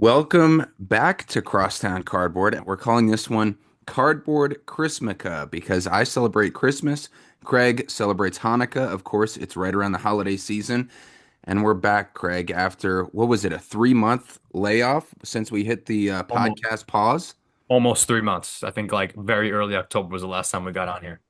Welcome back to Crosstown Cardboard. We're calling this one Cardboard Chrismukkah because I celebrate Christmas. Craig celebrates Hanukkah. Of course, it's right around the holiday season. And we're back, Craig, after what was it, a 3 month layoff since we hit the Almost podcast pause? almost 3 months. I think like very early October was the last time we got on here.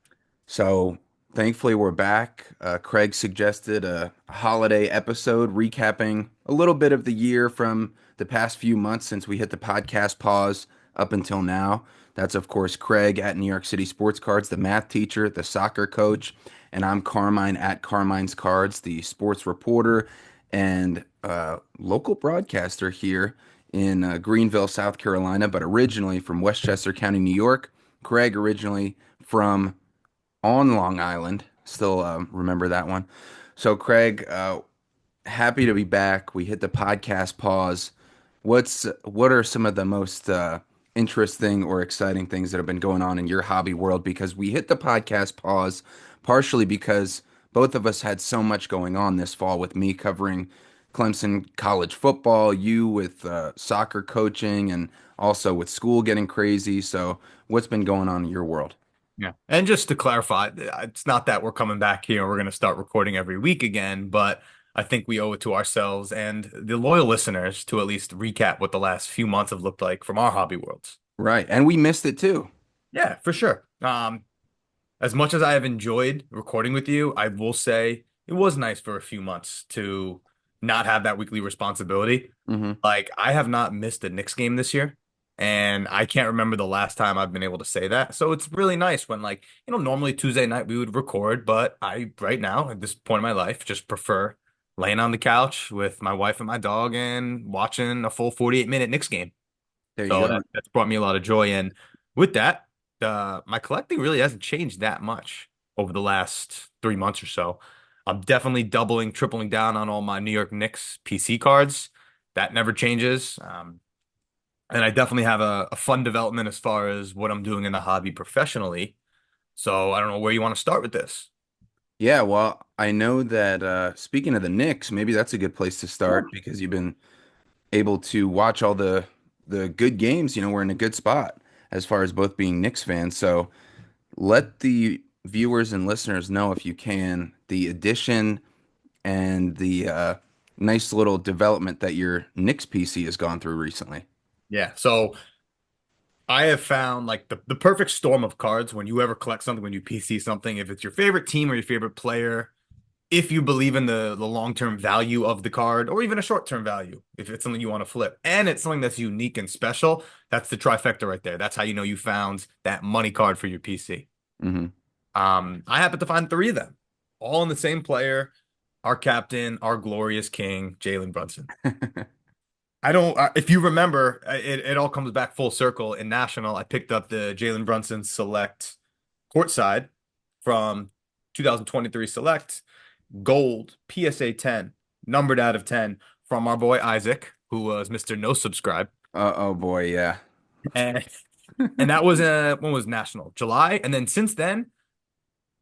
So thankfully, we're back. Craig suggested a holiday episode recapping a little bit of the year from the past few months since we hit the podcast pause up until now. That's, of course, Craig at New York City Sports Cards, the math teacher, the soccer coach, and I'm Carmine at Carmine's Cards, the sports reporter and local broadcaster here in Greenville, South Carolina, but originally from Westchester County, New York. Craig originally from on Long Island. Still remember that one. So, Craig, happy to be back. We hit the podcast pause. What are some of the most interesting or exciting things that have been going on in your hobby world? Because we hit the podcast pause partially because both of us had so much going on this fall with me covering Clemson college football, you with soccer coaching, and also with school getting crazy. So, what's been going on in your world? Yeah. And just to clarify, it's not that we're coming back here. We're going to start recording every week again, but I think we owe it to ourselves and the loyal listeners to at least recap what the last few months have looked like from our hobby worlds. Right. And we missed it too. Yeah, for sure. As much as I have enjoyed recording with you, I will say it was nice for a few months to not have that weekly responsibility. Hmm. Like, I have not missed a Knicks game this year, and I can't remember the last time I've been able to say that. So it's really nice when, like, normally Tuesday night we would record, but I, right now, at this point in my life, just prefer laying on the couch with my wife and my dog and watching a full 48-minute Knicks game. There you So go. that's brought me a lot of joy. And with that, my collecting really hasn't changed that much over the last 3 months or so. I'm definitely doubling, tripling down on all my New York Knicks PC cards. That never changes. And I definitely have a fun development as far as what I'm doing in the hobby professionally. So I don't know where you want to start with this. Yeah, well, I know that speaking of the Knicks, maybe that's a good place to start because you've been able to watch all the good games. We're in a good spot as far as both being Knicks fans. So let the viewers and listeners know if you can the addition and the nice little development that your Knicks PC has gone through recently. Yeah. So I have found like the perfect storm of cards when you ever collect something, when you PC something, if it's your favorite team or your favorite player, if you believe in the long-term value of the card or even a short-term value, if it's something you want to flip and it's something that's unique and special, that's the trifecta right there. That's how you know you found that money card for your PC. Hmm. I happen to find three of them, all in the same player, our captain, our glorious king, Jalen Brunson. I don't, if you remember, it all comes back full circle. In National, I picked up the Jalen Brunson Select courtside from 2023 Select Gold PSA 10, numbered out of 10 from our boy Isaac, who was Mr. No Subscribe. Oh boy, yeah. And and that was when was National? July. And then since then,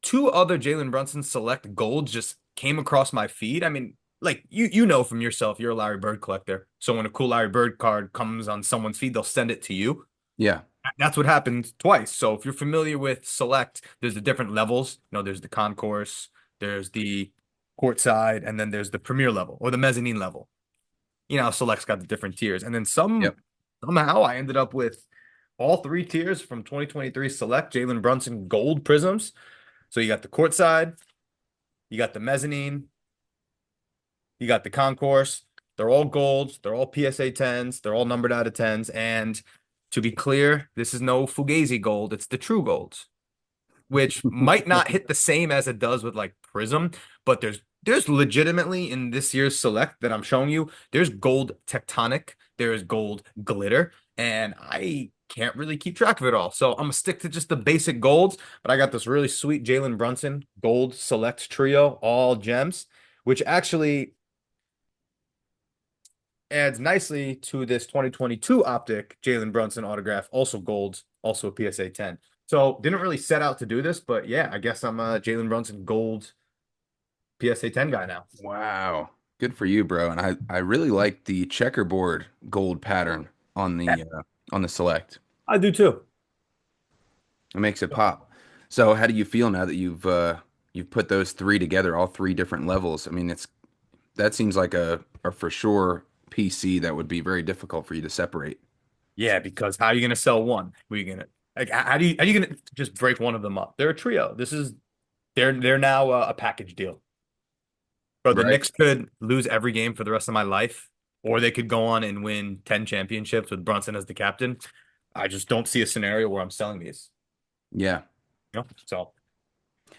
two other Jalen Brunson Select Golds just came across my feed. I mean, like you know from yourself, you're a Larry Bird collector. So when a cool Larry Bird card comes on someone's feed, they'll send it to you. Yeah. That's what happened twice. So if you're familiar with Select, there's the different levels. There's the concourse, there's the courtside, and then there's the premier level or the mezzanine level. Select's got the different tiers. And then Yep. somehow I ended up with all three tiers from 2023 Select Jalen Brunson Gold Prisms. So you got the courtside, you got the mezzanine, you got the concourse. They're all golds. They're all PSA 10s. They're all numbered out of 10s. And to be clear, this is no Fugazi gold. It's the true golds, which might not hit the same as it does with like Prism, but there's legitimately in this year's Select that I'm showing you, there's gold tectonic, there's gold glitter, and I can't really keep track of it all. So I'm gonna stick to just the basic golds, but I got this really sweet Jalen Brunson gold Select trio, all gems, which actually adds nicely to this 2022 optic Jalen Brunson autograph, also golds, also a PSA 10. So didn't really set out to do this, but yeah, I guess I'm a Jalen Brunson gold PSA 10 guy now. Wow. Good for you, bro. And I really like the checkerboard gold pattern on the select. I do too. It makes it pop. So how do you feel now that you've put those three together, all three different levels? I mean, it's that seems like a for sure PC that would be very difficult for you to separate. Yeah, because how are you gonna sell one? Who are you gonna like? How are you gonna just break one of them up? They're a trio. They're now a package deal. Bro, the Right. Knicks could lose every game for the rest of my life, or they could go on and win 10 championships with Brunson as the captain. I just don't see a scenario where I'm selling these. Yeah. So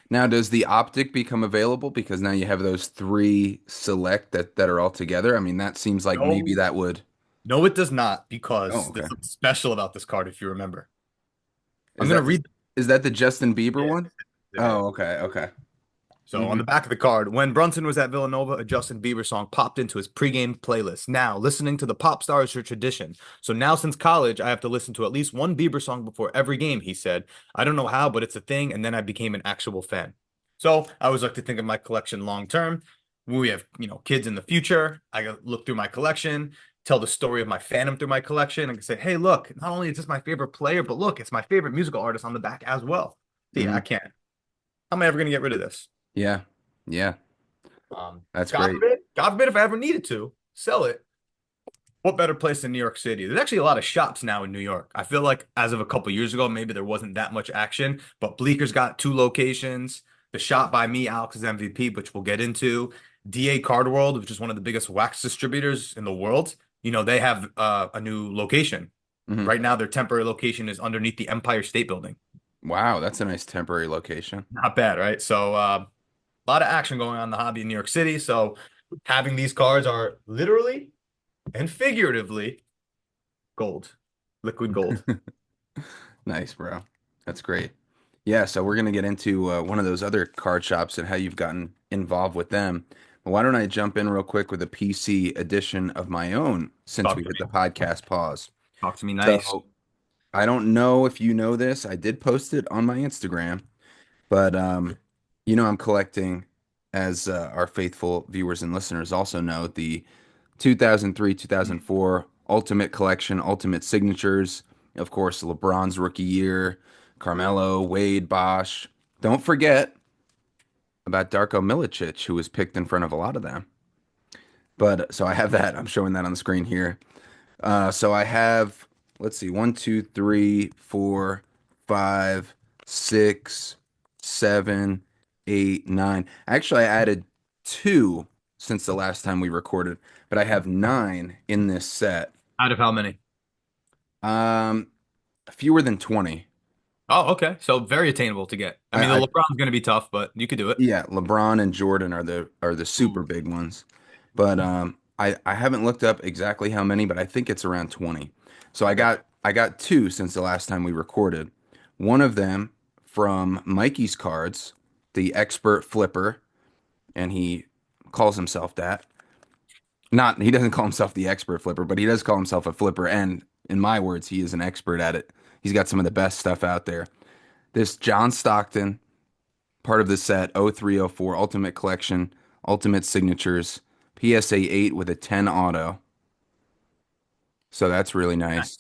Now, does the optic become available because now you have those three select that are all together? I mean, that seems like maybe no, that would. no, it does not, Oh, because there's okay. something special about this card, if you remember. I'm Is gonna that read. is that the Justin Bieber Yeah, one? it is. Oh, okay, okay. So on Hmm. the back of the card, when Brunson was at Villanova, a Justin Bieber song popped into his pregame playlist. Now, listening to the pop star is a tradition. So now, since college, I have to listen to at least one Bieber song before every game, he said. I don't know how, but it's a thing. And then I became an actual fan. So I always like to think of my collection long term. When we have, kids in the future, I can look through my collection, tell the story of my fandom through my collection, and say, hey, look, not only is this my favorite player, but look, it's my favorite musical artist on the back as well. So yeah, I Hmm. can't. How am I ever going to get rid of this? Yeah, yeah, that's God great. forbid, God forbid if I ever needed to sell it. What better place than New York City? There's actually a lot of shops now in New York. I feel like as of a couple years ago, maybe there wasn't that much action, but Bleeker's got two locations. The shop by me, Alex's MVP, which we'll get into. DA Card World, which is one of the biggest wax distributors in the world. They have a new location. Hmm. Right now, their temporary location is underneath the Empire State Building. Wow, that's a nice temporary location. Not bad, right? So, a lot of action going on in the hobby in New York City. So, having these cards are literally and figuratively gold, liquid gold. Nice, bro. That's great. Yeah, so we're gonna get into one of those other card shops and how you've gotten involved with them. But why don't I jump in real quick with a PC edition of my own since Talk we to hit the me. podcast pause. Talk to me nice. So I don't know if you know this. I did post it on my Instagram, but I'm collecting, as our faithful viewers and listeners also know, the 2003, 2004 Ultimate Collection, Ultimate Signatures. Of course, LeBron's rookie year, Carmelo, Wade, Bosch. Don't forget about Darko Milicic, who was picked in front of a lot of them. But so I have that. I'm showing that on the screen here. So I have, let's see, one, two, three, four, five, six, seven, eight, nine. Actually, I added two since the last time we recorded, but I have nine in this set. Out of how many? Um, Fewer than 20. Oh, okay. So very attainable to get. I mean, the I LeBron's going to be tough, but you could do it. Yeah, LeBron and Jordan are the super Ooh, big ones. But I haven't looked up exactly how many, but I think it's around 20. So okay. I got two since the last time we recorded. One of them from Mikey's Cards, the expert flipper, and he calls himself that. Not he doesn't call himself the expert flipper, but he does call himself a flipper, and in my words, he is an expert at it. He's got some of the best stuff out there. This John Stockton, part of the set, 0304 Ultimate Collection, Ultimate Signatures, PSA 8 with a 10 auto. So that's really nice.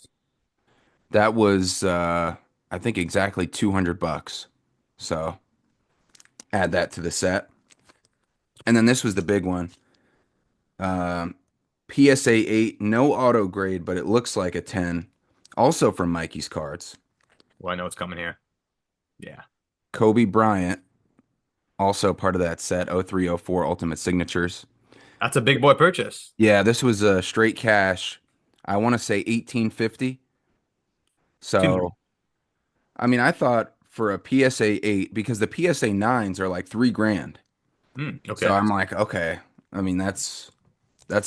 That was I think exactly 200 bucks. So add that to the set. And then this was the big one. Um, PSA 8, no auto grade, but it looks like a 10. Also from Mikey's Cards. Well, I know what's coming here. Yeah. Kobe Bryant, also part of that set, 0304 Ultimate Signatures. That's a big boy purchase. Yeah, this was a straight cash. I want to say 1850. Seems So, I mean, I thought for a PSA 8 because the PSA 9s are like 3 grand. So okay. I'm like, okay. I mean, that's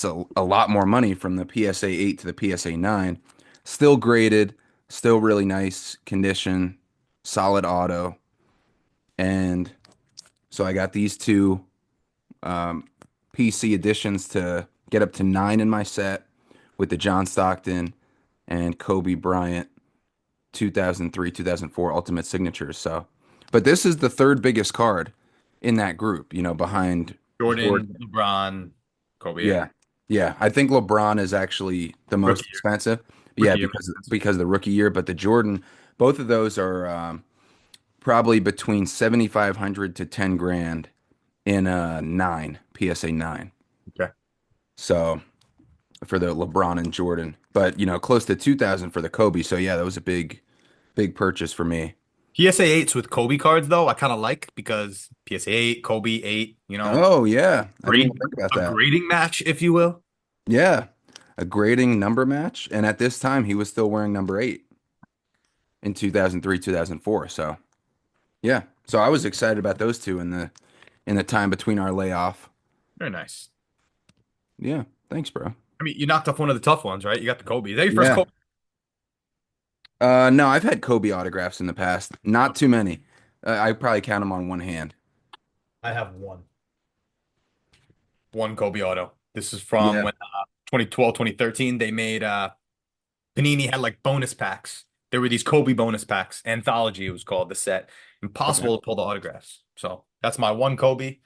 a lot more money from the PSA 8 to the PSA 9. Still graded, still really nice condition, solid auto. And so I got these two um, PC editions to get up to 9 in my set with the John Stockton and Kobe Bryant 2003, 2004 Ultimate Signatures. So, but this is the third biggest card in that group, behind Jordan. Jordan, LeBron. Kobe 8. Yeah. Yeah. I think LeBron is actually the most Rookie year. expensive. Yeah, Rookie year most expensive. because of the rookie year, but the Jordan, both of those are probably between 7,500 to 10 grand in a 9, PSA 9. Okay. So for the LeBron and Jordan, but close to 2,000 for the Kobe. So yeah, that was a big purchase for me. PSA 8s with Kobe cards though, I kind of like because PSA 8, Kobe 8, Oh yeah, I didn't even grade think about a that. grading match, if you will. Yeah, a grading number match, and at this time he was still wearing number 8 in 2003, 2004. So yeah, so I was excited about those two in the time between our layoff. Very nice. Yeah, thanks, bro. I mean, you knocked off one of the tough ones, right? You got the Kobe. Is that your first Yeah. Kobe? No, I've had Kobe autographs in the past. Not too many. I probably count them on one hand. I have one. One Kobe auto. This is from Yeah. when 2012, 2013, they made Panini had like bonus packs. There were these Kobe bonus packs. Anthology, it was called the set. Okay. Impossible to pull the autographs. So that's my one Kobe.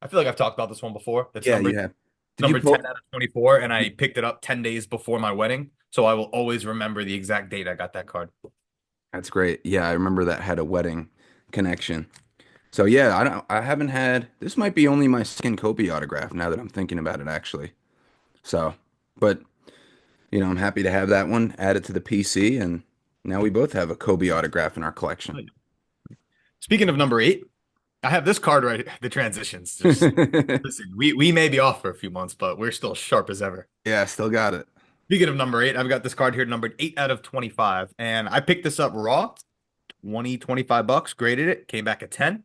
I feel like I've talked about this one before. It's Yeah, you have. Did you number 10 pull? out of 24, and I picked it up 10 days before my wedding. So I will always remember the exact date I got that card. That's great. Yeah, I remember that had a wedding connection. So yeah, I haven't had this might be only my second Kobe autograph now that I'm thinking about it actually. So, but I'm happy to have that one added to the PC and now we both have a Kobe autograph in our collection. Speaking of number 8, I have this card right. The transitions. Just listen, we may be off for a few months, but we're still sharp as ever. Yeah, still got it. Speaking of number 8, I've got this card here numbered 8 out of 25. And I picked this up raw, 20, 25 bucks, graded it, came back at 10.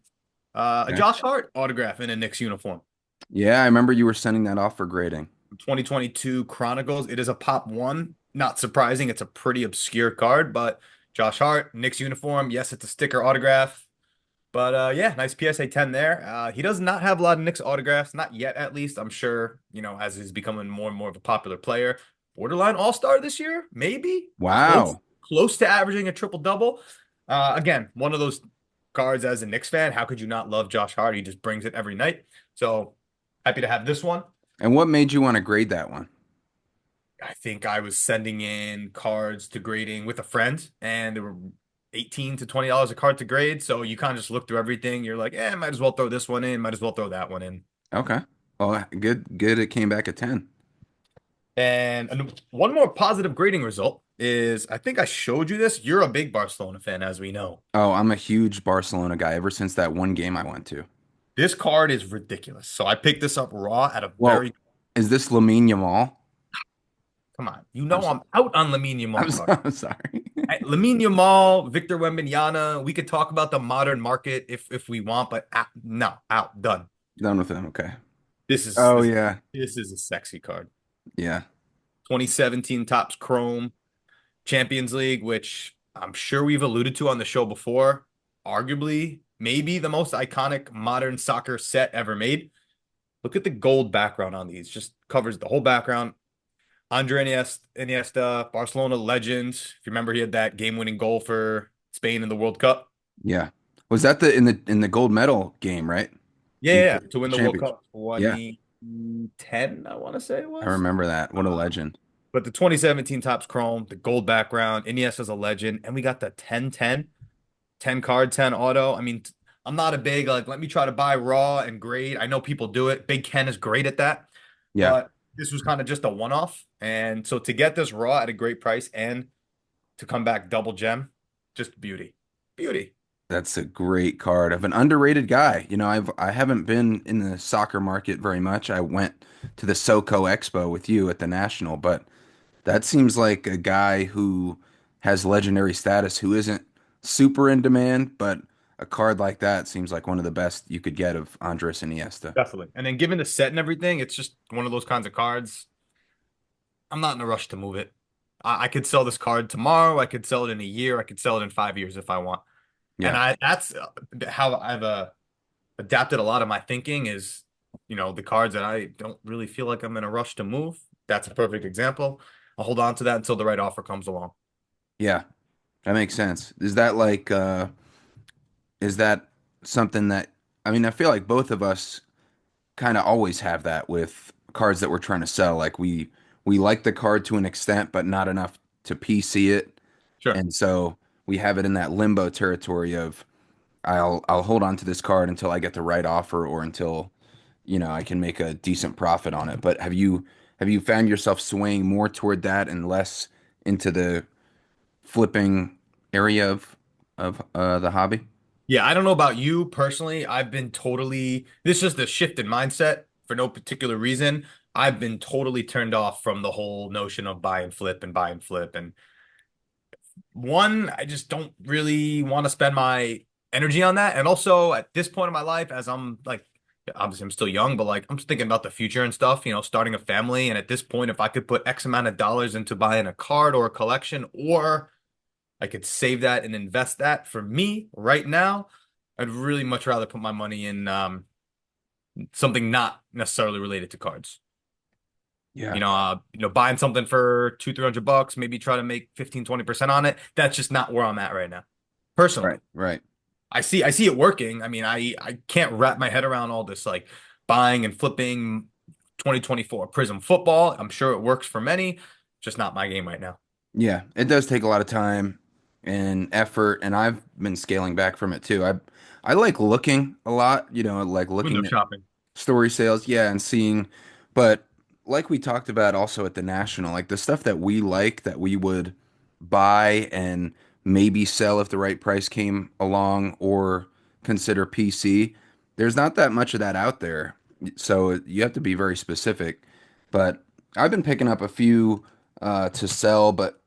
A Okay. Josh Hart autograph in a Knicks uniform. Yeah, I remember you were sending that off for grading. 2022 Chronicles. It is a pop one. Not surprising. It's a pretty obscure card, but Josh Hart, Knicks uniform. Yes, it's a sticker autograph. But yeah, nice PSA 10 there. He does not have a lot of Knicks autographs, not yet at least. I'm sure, as he's becoming more and more of a popular player. Borderline All-Star this year, maybe. Close, Wow. close to averaging a triple-double. Again, one of those cards as a Knicks fan. How could you not love Josh Hart? He just brings it every night. So happy to have this one. And what made you want to grade that one? I think I was sending in cards to grading with a friend, and there were $18 to $20 a card to grade. So you kind of just look through everything. You're like, might as well throw this one in, might as well throw that one in. Okay. Well, good. It came back at 10. And one more positive grading result is I think I showed you this. You're a big Barcelona fan, as we know. Oh, I'm a huge Barcelona guy ever since that one game I went to. This card is ridiculous. So I picked this up raw at a Well, very, is this Lamine Yamal? come on. You I'm know so- I'm out on Lamine Yamal card. I'm sorry. Lamine Yamal, Victor Wembanyama. We could talk about the modern market if we want, but no, out, done. Done with him. Okay. This is Oh this, yeah. this is a sexy card. Yeah. 2017 Topps Chrome Champions League, which I'm sure we've alluded to on the show before. Arguably, maybe the most iconic modern soccer set ever made. Look at the gold background on these. Just covers the whole background. Andre Iniesta, Barcelona legend. If you remember, he had that game-winning goal for Spain in the World Cup. Yeah. Was that the in the gold medal game, right? Yeah, to win the World Championship. Cup Yeah. 2010, I want to say it I was. remember that. What a Uh, legend. but the 2017 Topps Chrome, the gold background, Iniesta's a legend, and we got the 10 card, 10 auto. I mean, I'm not a big like let me try to buy raw and grade. I know people do it. Big Ken is great at that, Yeah. but this was kind of just a one-off. And so to get this raw at a great price and to come back double gem, just beauty. Beauty. That's a great card of an underrated guy. I haven't been in the soccer market very much. I went to the SoCo Expo with you at the National, but that seems like a guy who has legendary status who isn't super in demand, but a card like that seems like one of the best you could get of Andres Iniesta. Definitely. And then given the set and everything, it's just one of those kinds of cards. I'm not in a rush to move it. I could sell this card tomorrow. I could sell it in a year. I could sell it in 5 years if I want. And Yeah. that's how I've adapted a lot of my thinking is, the cards that I don't really feel like I'm in a rush to move. That's a perfect example. I'll hold on to that until the right offer comes along. Yeah. That makes sense. Is that something that I mean, I feel like both of us kind of always have that with cards that we're trying to sell. Like we like the card to an extent, but not enough to PC it. Sure. And so we have it in that limbo territory of I'll hold on to this card until I get the right offer or until, I can make a decent profit on it. But have you found yourself swaying more toward that and less into the flipping area of the hobby? Yeah, I don't know about you personally. This is just a shift in mindset for no particular reason. I've been totally turned off from the whole notion of buy and flip and buy and flip. And one, I just don't really want to spend my energy on that. And also at this point in my life, as I'm like, obviously I'm still young, but like I'm just thinking about the future and stuff, starting a family. And at this point, if I could put X amount of dollars into buying a card or a collection, or I could save that and invest that for me right now, I'd really much rather put my money in something not necessarily related to cards. Yeah. Buying something for 200-300 bucks, maybe try to make 15-20% on it. That's just not where I'm at right now. Right, Personally. right. I see it working. I mean, I can't wrap my head around all this like buying and flipping 2024 Prism football. I'm sure it works for many, just not my game right now. Yeah, it does take a lot of time and effort, and I've been scaling back from it too. I like looking a lot, like Window looking at shopping. story sales, yeah, and seeing, but like we talked about also at the National, like the stuff that we like that we would buy and maybe sell if the right price came along or consider PC, there's not that much of that out there. So you have to be very specific. But I've been picking up a few to sell, but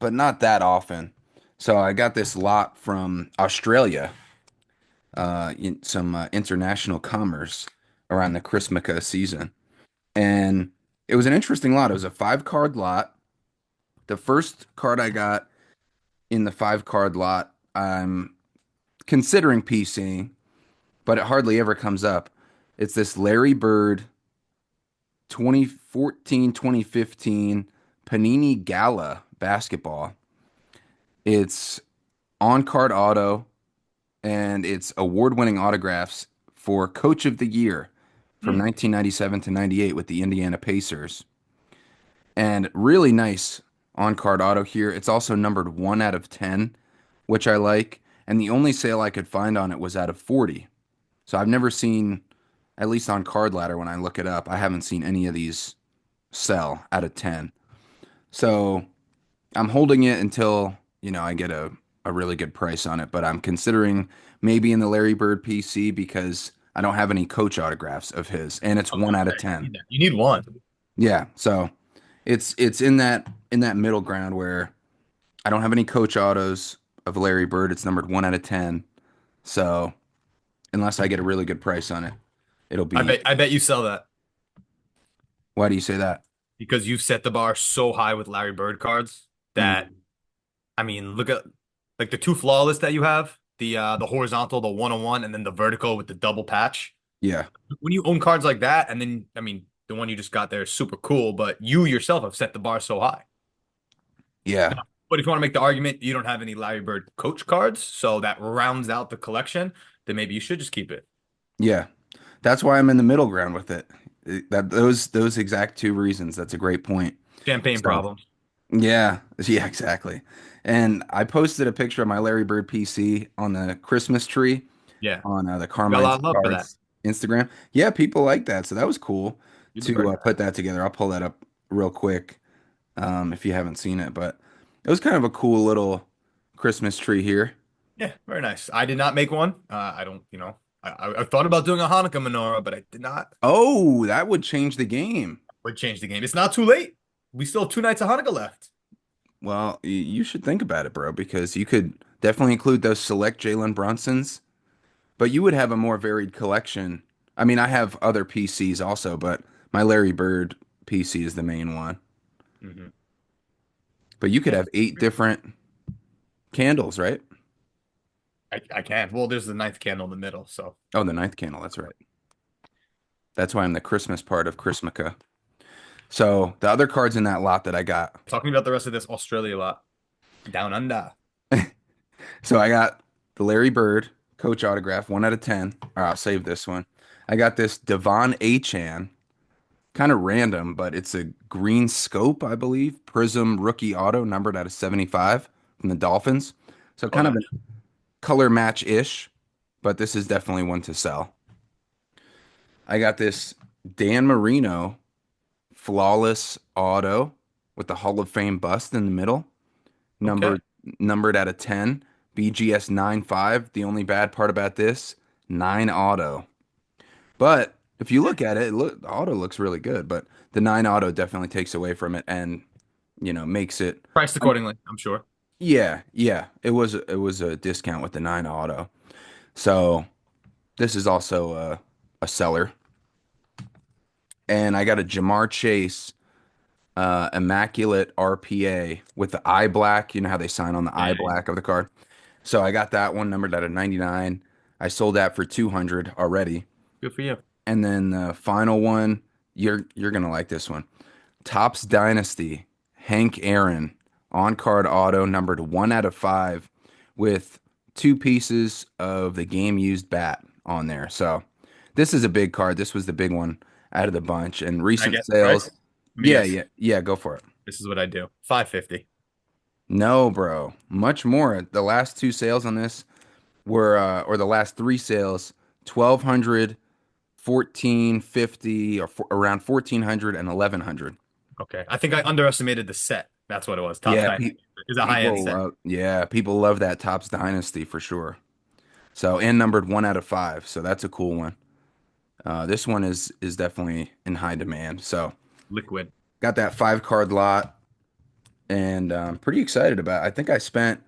not that often. So I got this lot from Australia, in some international commerce around the Chrismukkah season. And it was an interesting lot. It was a 5 card lot. The first card I got in the 5 card lot, I'm considering PCing, but it hardly ever comes up. It's this Larry Bird 2014, 2015 Panini Gala basketball. It's on card auto and it's award winning autographs for Coach of the Year from Hmm. 1997 to 98 with the Indiana Pacers. And really nice on card auto here. It's also numbered 1 out of 10, which I like. And the only sale I could find on it was out of 40. So I've never seen, at least on Card Ladder when I look it up, I haven't seen any of these sell out of 10. So I'm holding it until, I get a really good price on it, but I'm considering maybe in the Larry Bird PC because I don't have any coach autographs of his and it's I was 1 gonna out of say, you 10. need that. You need one. Yeah, so it's in that middle ground where I don't have any coach autos of Larry Bird. It's numbered 1 out of 10. So unless I get a really good price on it, it'll I be. bet I bet you sell that Why do you say that? because you've set the bar so high with Larry Bird cards that Mm, I mean, look at like the two flawless that you have, the horizontal, the 101, and then the vertical with the double patch. yeah, When you own cards like that, and then I mean, the one you just got there is super cool, but you yourself have set the bar so high. yeah, Now, but if you want to make the argument you don't have any Larry Bird coach cards, so that rounds out the collection, then maybe you should just keep it. yeah. That's why I'm in the middle ground with it. That those exact two reasons. That's a great point. Champagne So problems. yeah, yeah, exactly. And I posted a picture of my Larry Bird PC on the Christmas tree Yeah. on the You got a lot Carmine's of love for that. Cards Instagram. Yeah, people like that, so that was cool You're the to bird. put that together. I'll pull that up real quick, if you haven't seen it, but it was kind of a cool little Christmas tree here. Yeah, very nice. I did not make one. I don't, I thought about doing a Hanukkah menorah, but I did not. Oh, that would change the game. Would change the game. It's not too late. We still have 2 nights of Hanukkah left. Well, you should think about it, bro, because you could definitely include those select Jalen Brunsons, but you would have a more varied collection. I mean, I have other PCs also, but my Larry Bird PC is the main one. Hmm. But you could Yeah, have 8 different candles, right? I can. Well, there's the ninth candle in the middle. So Oh, the ninth candle, that's right. That's why I'm the Christmas part of Chrismukkah. So the other cards in that lot that I got. talking about the rest of this Australia lot. Down under. So I got the Larry Bird coach autograph, 1 out of 10. All right, I'll save this one. I got this Devon Achan kind of random, but it's a green scope, I believe. Prism rookie auto numbered out of 75 from the Dolphins. So Oh, kind of no. a color match-ish, but this is definitely one to sell. I got this Dan Marino flawless auto with the Hall of Fame bust in the middle, Okay. numbered numbered out of 10, BGS 95. The only bad part about this, 9 auto. But if you Yeah. look at it, the auto looks really good, but the 9 auto definitely takes away from it and, makes it Priced accordingly, I'm sure. yeah, yeah. It was a discount with the 9 auto. So, this is also a seller. And I got a Jamar Chase immaculate RPA with the eye black. You know how they sign on the eye Dang. black of the card. So I got that one numbered out of 99. I sold that for 200 already. Good for you. And then the final one, you're gonna like this one. Topps Dynasty, Hank Aaron, on card auto numbered 1 out of 5 with 2 pieces of the game used bat on there. So this is a big card. This was the big one out of the bunch. And I recent guess the price. sales, Let me yeah, guess. yeah, yeah, go for it. This is what I do. 550. No, bro. Much more. The last 2 sales on this were or the last 3 sales, 1200, 1450, or around 1400 and 1100. Okay. I think I underestimated the set. That's what it was. Top Yeah, Dynasty is a high-end set. people love that Topps Dynasty for sure. So and numbered 1 out of 5. So that's a cool one. This one is definitely in high demand. So Liquid. got that 5 card lot and pretty excited about it. I think I spent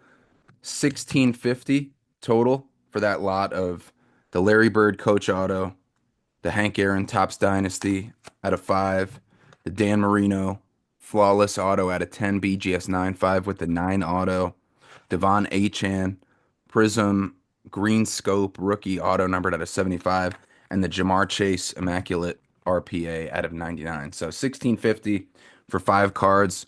1650 total for that lot of the Larry Bird Coach Auto, the Hank Aaron Topps Dynasty out of 5, the Dan Marino Flawless Auto out of 10, BGS 95 with the 9 auto, Devon Achan Prism Green Scope Rookie Auto numbered out of 75, and the Jamar Chase Immaculate RPA out of 99. So 1650 for 5 cards.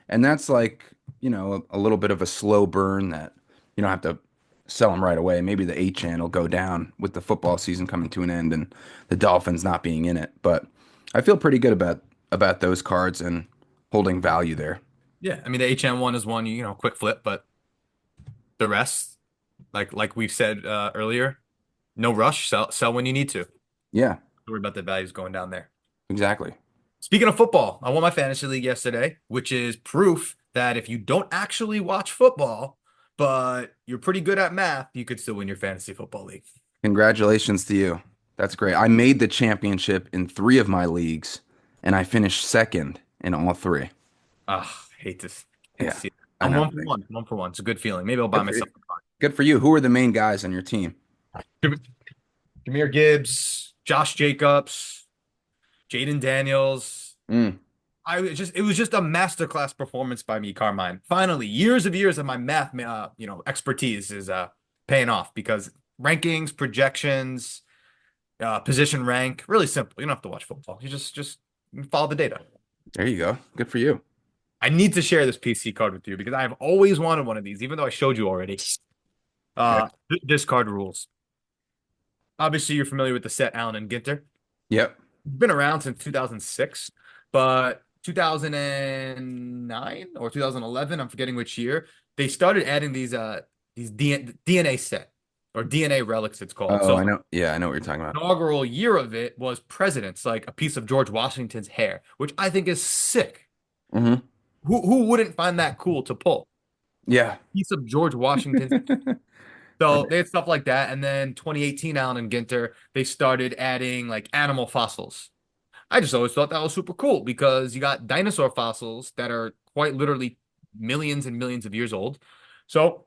And that's like, a little bit of a slow burn that you don't have to sell them right away. Maybe the 8 will go down with the football season coming to an end and the Dolphins not being in it. But I feel pretty good about those cards and holding value there. Yeah. I mean, the HM one is one, quick flip, but the rest, like we've said earlier, no rush. Sell when you need to. Don't Yeah, worry about the values going down there. exactly. Speaking of football, I won my fantasy league yesterday, which is proof that if you don't actually watch football, but you're pretty good at math, you could still win your fantasy football league. Congratulations to you. That's great. I made the championship in 3 of my leagues and I finished second in all 3. Ah, hate to Yeah, see it. I I'm know. 1 for 1. 1 for 1. It's a good feeling. Maybe I'll buy Good for you. myself a car. Good for you. Who are the main guys on your team? Jameer Gibbs, Josh Jacobs, Jaden Daniels. Mm. It was just a masterclass performance by me, Carmine. Finally, years of my math, expertise is paying off because rankings, projections, position rank, really simple. You don't have to watch football. You just follow the data. There you go. Good for you. I need to share this PC card with you because I've always wanted one of these, even though I showed you already. Okay. This card rules. Obviously, you're familiar with the set Allen and Ginter. Yep. Been around since 2006, but 2009 or 2011, I'm forgetting which year, they started adding these DNA set or DNA relics, it's called. Oh, So I know. Yeah, I know what you're talking about. inaugural year of it was presidents, like a piece of George Washington's hair, which I think is sick. Hmm. Who wouldn't find that cool to pull? Yeah. Piece of George Washington's. So Right. they had stuff like that, and then 2018, Allen and Ginter, they started adding like animal fossils. I just always thought that was super cool because you got dinosaur fossils that are quite literally millions and millions of years old. So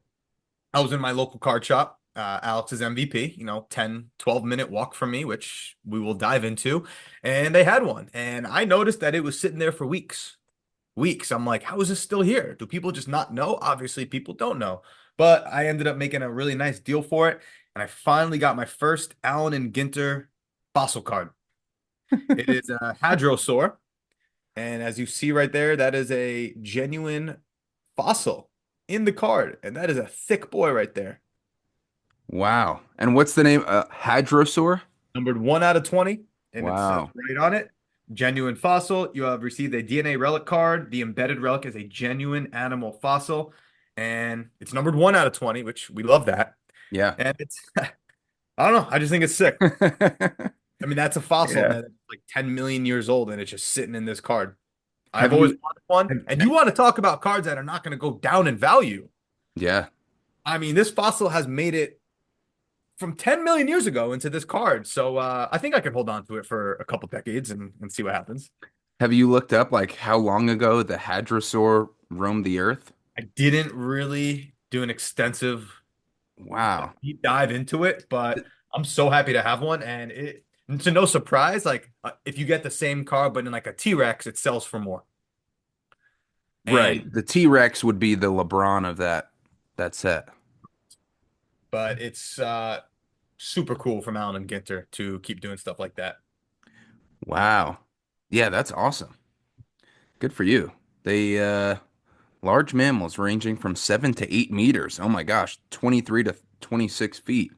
I was in my local card shop, Alex's MVP, 10, 12-minute walk from me, which we will dive into. And they had one. And I noticed that it was sitting there for weeks. Weeks. I'm like, how is this still here? Do people just not know? Obviously, people don't know. But I ended up making a really nice deal for it. And I finally got my first Allen and Ginter fossil card. It is a hadrosaur. And as you see right there, that is a genuine fossil in the card. And that is a thick boy right there. Wow. And what's the name? Hadrosaur? Numbered 1 out of 20. And it says Wow. right on it, genuine fossil. You have received a DNA relic card. The embedded relic is a genuine animal fossil, and it's numbered 1 out of 20, which we love that. Yeah. And it's, I don't know, I just think it's sick. I mean, that's a fossil Yeah. that's like 10 million years old, and it's just sitting in this card. I've Have always you? wanted one, Have, and you want to talk about cards that are not going to go down in value. yeah. I mean, this fossil has made it from 10 million years ago into this card. So I think I can hold on to it for a couple decades and see what happens. Have you looked up like how long ago the hadrosaur roamed the earth? I didn't really do an extensive Wow. deep dive into it, but I'm so happy to have one. And to no surprise, like if you get the same card but in like a T-Rex, it sells for more. Right. And The T-Rex would be the LeBron of that set. but it's super cool from Allen and Ginter to keep doing stuff like that. Wow. Yeah, that's awesome. Good for you. They large mammals ranging from 7 to 8 meters. Oh my gosh, 23 to 26 feet.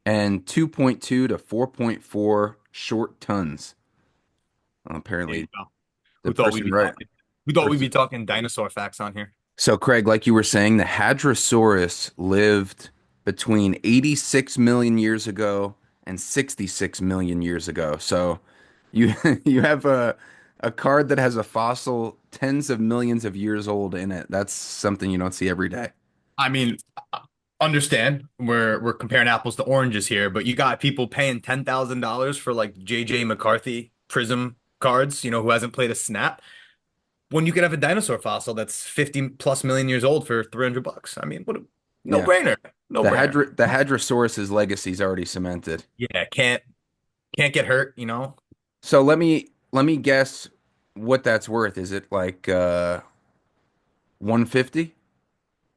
And 2.2 to 4.4 short tons. There you Apparently go. the person right. Who thought we'd be Person. talking dinosaur facts on here? So Craig, like you were saying, the Hadrosaurus lived between 86 million years ago and 66 million years ago. So you you have a card that has a fossil tens of millions of years old in it. That's something you don't see every day. I mean, understand we're comparing apples to oranges here, but you got people paying $10,000 for like JJ McCarthy Prism cards, who hasn't played a snap, when you could have a dinosaur fossil that's 50 plus million years old for $300. I mean, what a no Yeah. brainer. No brainer. The Hadrosaurus's legacy is already cemented. Yeah, can't get hurt. So let me guess what that's worth. Is it like 150?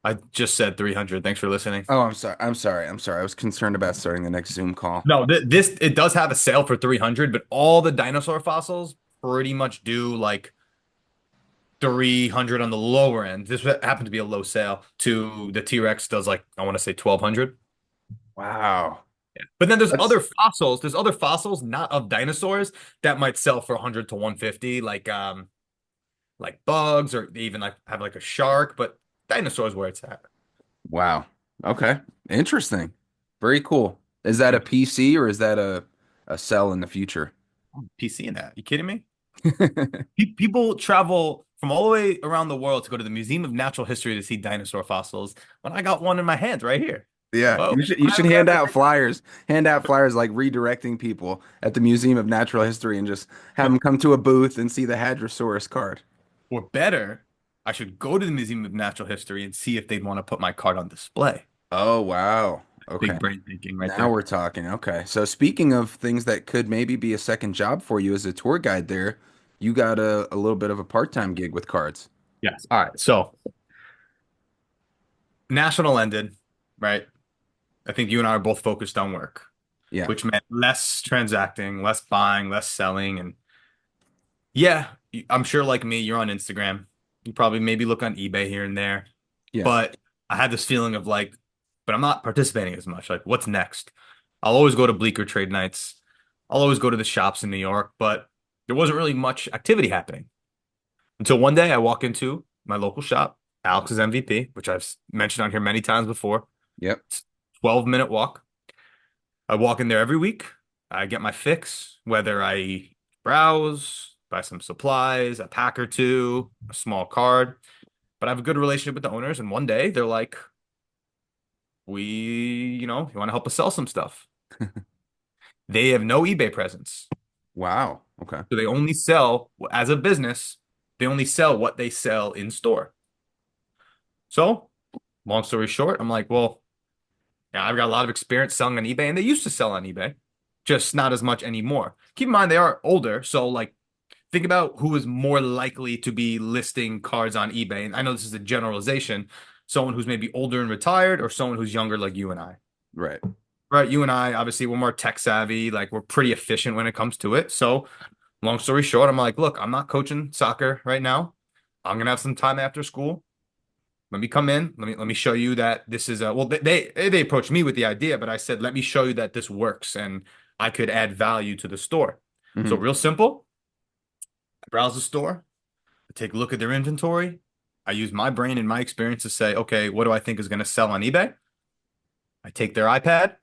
I just said 300. Thanks for listening. Oh, I'm sorry. I'm sorry. I'm sorry. I was concerned about starting the next Zoom call. No, this it does have a sale for 300, but all the dinosaur fossils pretty much do like 300 on the lower end. This happened to be a low sale to the T-Rex does like I want to say 1200. Wow. Yeah. But then That's there's other fossils not of dinosaurs that might sell for 100 to 150 like bugs or they even like have like a shark, but dinosaurs where it's at. wow. Okay. Interesting. Very cool. Is that a And PC or is that a cell in the future? PC in that. You kidding me? People travel from all the way around the world to go to the Museum of Natural History to see dinosaur fossils when I got one in my hands right here. Yeah, Whoa. you should hand out flyers like redirecting people at the Museum of Natural History and just have them come to a booth and see the Hadrosaurus card. Or better, I should go to the Museum of Natural History and see if they'd want to put my card on display. Oh, wow. Okay. Big brain thinking right Now there. we're talking. Okay. So speaking of things that could maybe be a second job for you as a tour guide there, you got a little bit of a part-time gig with cards. Yes. All right. So National ended, right? I think you and I are both focused on work, Yeah. which meant less transacting, less buying, less selling. And yeah, I'm sure like me, you're on Instagram. You probably maybe look on eBay here and there. Yeah. But I had this feeling of like, but I'm not participating as much. Like, what's next? I'll always go to Bleecker trade nights. I'll always go to the shops in New York, but there wasn't really much activity happening until one day I walk into my local shop, Alex's MVP, which I've mentioned on here many times before. Yep. It's a 12-minute walk. I walk in there every week. I get my fix, whether I browse, buy some supplies, a pack or two, a small card. But I have a good relationship with the owners, and one day they're like, you want to help us sell some stuff. They have no eBay presence. Wow. Okay. So they only sell, as a business, they only sell what they sell in store. So, long story short, I'm like, well, yeah, I've got a lot of experience selling on eBay, and they used to sell on eBay, just not as much anymore. Keep in mind, they are older. So, like, think about who is more likely to be listing cards on eBay. And I know this is a generalization, someone who's maybe older and retired, or someone who's younger like you and I. Right. Right, you and I, obviously, we're more tech savvy, like we're pretty efficient when it comes to it. So, long story short, I'm like, look, I'm not coaching soccer right now. I'm gonna have some time after school. Let me come in. Let me show you that this is a well, they approached me with the idea, but I said, let me show you that this works and I could add value to the store. So Hmm. real simple. I browse the store, I take a look at their inventory. I use my brain and my experience to say, okay, what do I think is going to sell on eBay? I take their iPad,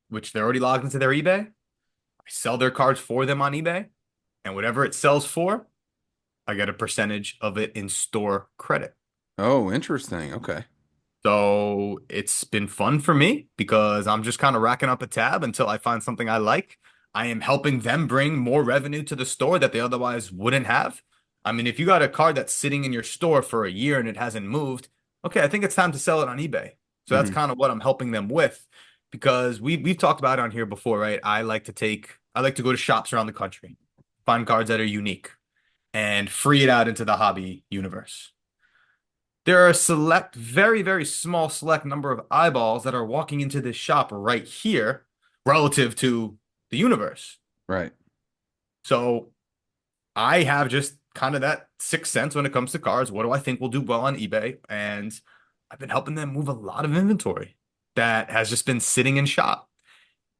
which they're already logged into their eBay. I sell their cards for them on eBay, and whatever it sells for, I get a percentage of it in store credit. Oh, interesting. Okay. So it's been fun for me because I'm just kind of racking up a tab until I find something I like. I am helping them bring more revenue to the store that they otherwise wouldn't have. I mean, if you got a card that's sitting in your store for a year and it hasn't moved, okay, I think it's time to sell it on eBay. So that's Hmm. kind of what I'm helping them with because we've talked about it on here before, right? I like to go to shops around the country, find cards that are unique and free it out into the hobby universe. There are a select, very, very small select number of eyeballs that are walking into this shop right here relative to the universe. Right. So I have just kind of that sixth sense when it comes to cards. What do I think will do well on eBay? And I've been helping them move a lot of inventory that has just been sitting in shop.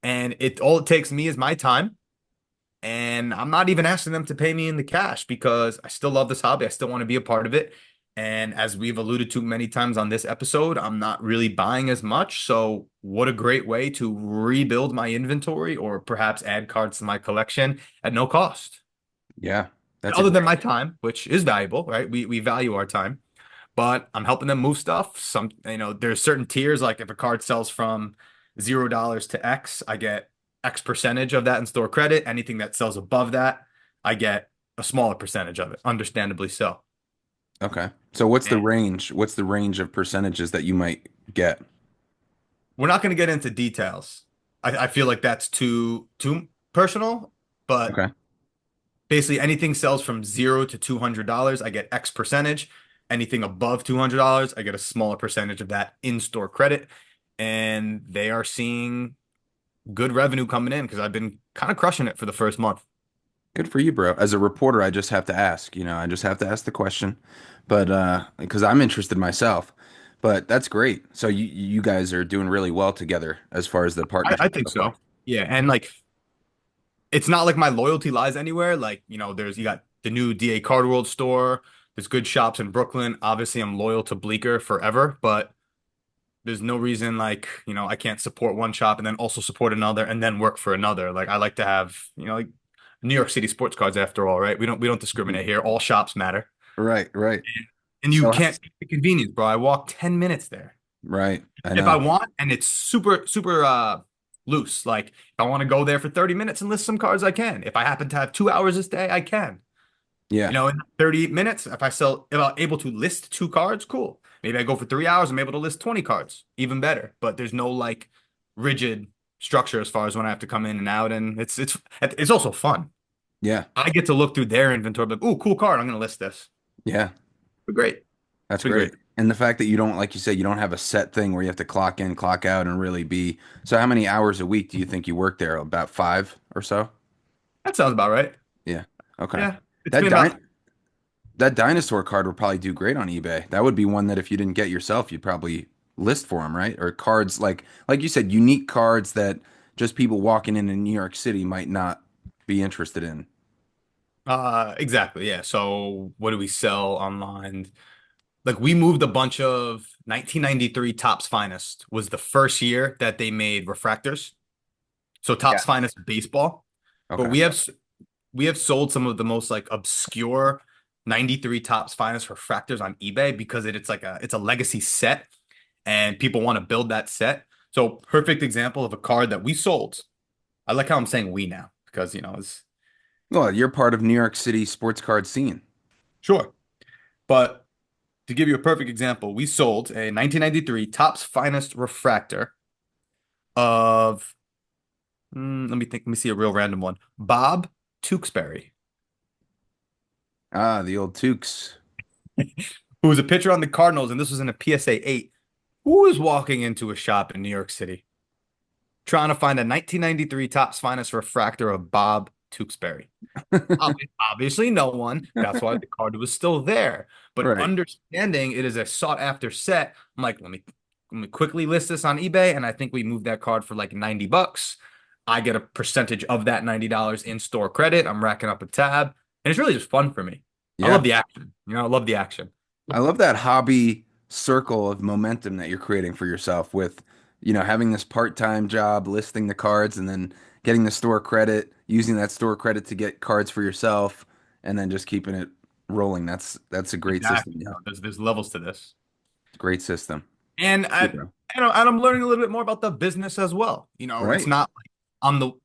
And it all it takes me is my time. And I'm not even asking them to pay me in the cash because I still love this hobby. I still want to be a part of it. And as we've alluded to many times on this episode, I'm not really buying as much. So, what a great way to rebuild my inventory or perhaps add cards to my collection at no cost. Yeah. That's a Other than great. my time, which is valuable, right? We value our time, but I'm helping them move stuff. There's certain tiers, like if a card sells from $0 to X, I get X percentage of that in store credit. Anything that sells above that, I get a smaller percentage of it, understandably so. Okay. So what's the And range? What's the range of percentages that you might get? we're not going to get into details. I feel like that's too personal, but Okay. basically anything sells from $0 to $200, I get X percentage. Anything above $200, I get a smaller percentage of that in-store credit. And they are seeing good revenue coming in because I've been kind of crushing it for the first month. Good for you, bro. As a reporter, I just have to ask, I just have to ask the question. But because I'm interested myself. But that's great. So you guys are doing really well together as far as the I partnership think so far. so. Yeah, and like it's not like my loyalty lies anywhere. Like, you got the new DA Card World store. There's good shops in Brooklyn. Obviously, I'm loyal to Bleecker forever, but there's no reason like, I can't support one shop and then also support another and then work for another. Like I like to have, like New York City sports cards after all, right? We don't Mhm. discriminate here. All shops matter. Right, right. And you So, can't beat the convenience, bro. I walk 10 minutes there. right. I If I know. want, and it's super, super loose. Like if I want to go there for 30 minutes and list some cards, I can. If I happen to have 2 hours this day, I can. Yeah. In 30 minutes, if I'm able to list two cards, cool. Maybe I go for 3 hours, I'm able to list 20 cards, even better. But there's no like rigid structure as far as when I have to come in and out, and it's also fun. Yeah. I get to look through their inventory, like, oh, cool card, I'm gonna list this. Yeah. But great. It's That's been great. great. And the fact that you don't, like you said, you don't have a set thing where you have to clock in, clock out, and really be. So, how many hours a week do you think you work there? About five or so? That sounds about right. Yeah. Okay. Yeah. It's That been di about that dinosaur card would probably do great on eBay. That would be one that if you didn't get yourself, you'd probably list for them, right? Or cards like you said, unique cards that just people walking in New York City might not be interested in. exactly, yeah. So what do we sell online? Like we moved a bunch of 1993 Topps Finest was the first year that they made refractors. So Yeah. Topps Finest baseball. But Okay. we have sold some of the most like obscure 93 Topps Finest refractors on eBay because it's a legacy set and people want to build that set. So perfect example of a card that we sold. I like how I'm saying we now because it's Well, you're part of New York City sports card scene. sure. But to give you a perfect example, we sold a 1993 Topps Finest refractor of let me think, let me see a real random one. Bob Tewksbury, Ah, the old Tukes. who was a pitcher on the Cardinals, and this was in a PSA 8. Who is walking into a shop in New York City trying to find a 1993 Topps Finest refractor of Bob Tewksbury? Obviously, no one. That's why the card was still there. But Right. understanding it is a sought after set, I'm like, let me quickly list this on eBay, and I think we moved that card for like $90. I get a percentage of that $90 in store credit. I'm racking up a tab. And it's really just fun for me. I Yeah. love the action. I love the action. I love that hobby circle of momentum that you're creating for yourself with, having this part-time job, listing the cards, and then getting the store credit, using that store credit to get cards for yourself, and then just keeping it rolling. That's a great system. Exactly. Yeah. There's levels to this. Great system. And You bro. and I'm learning a little bit more about the business as well. It's Right. not like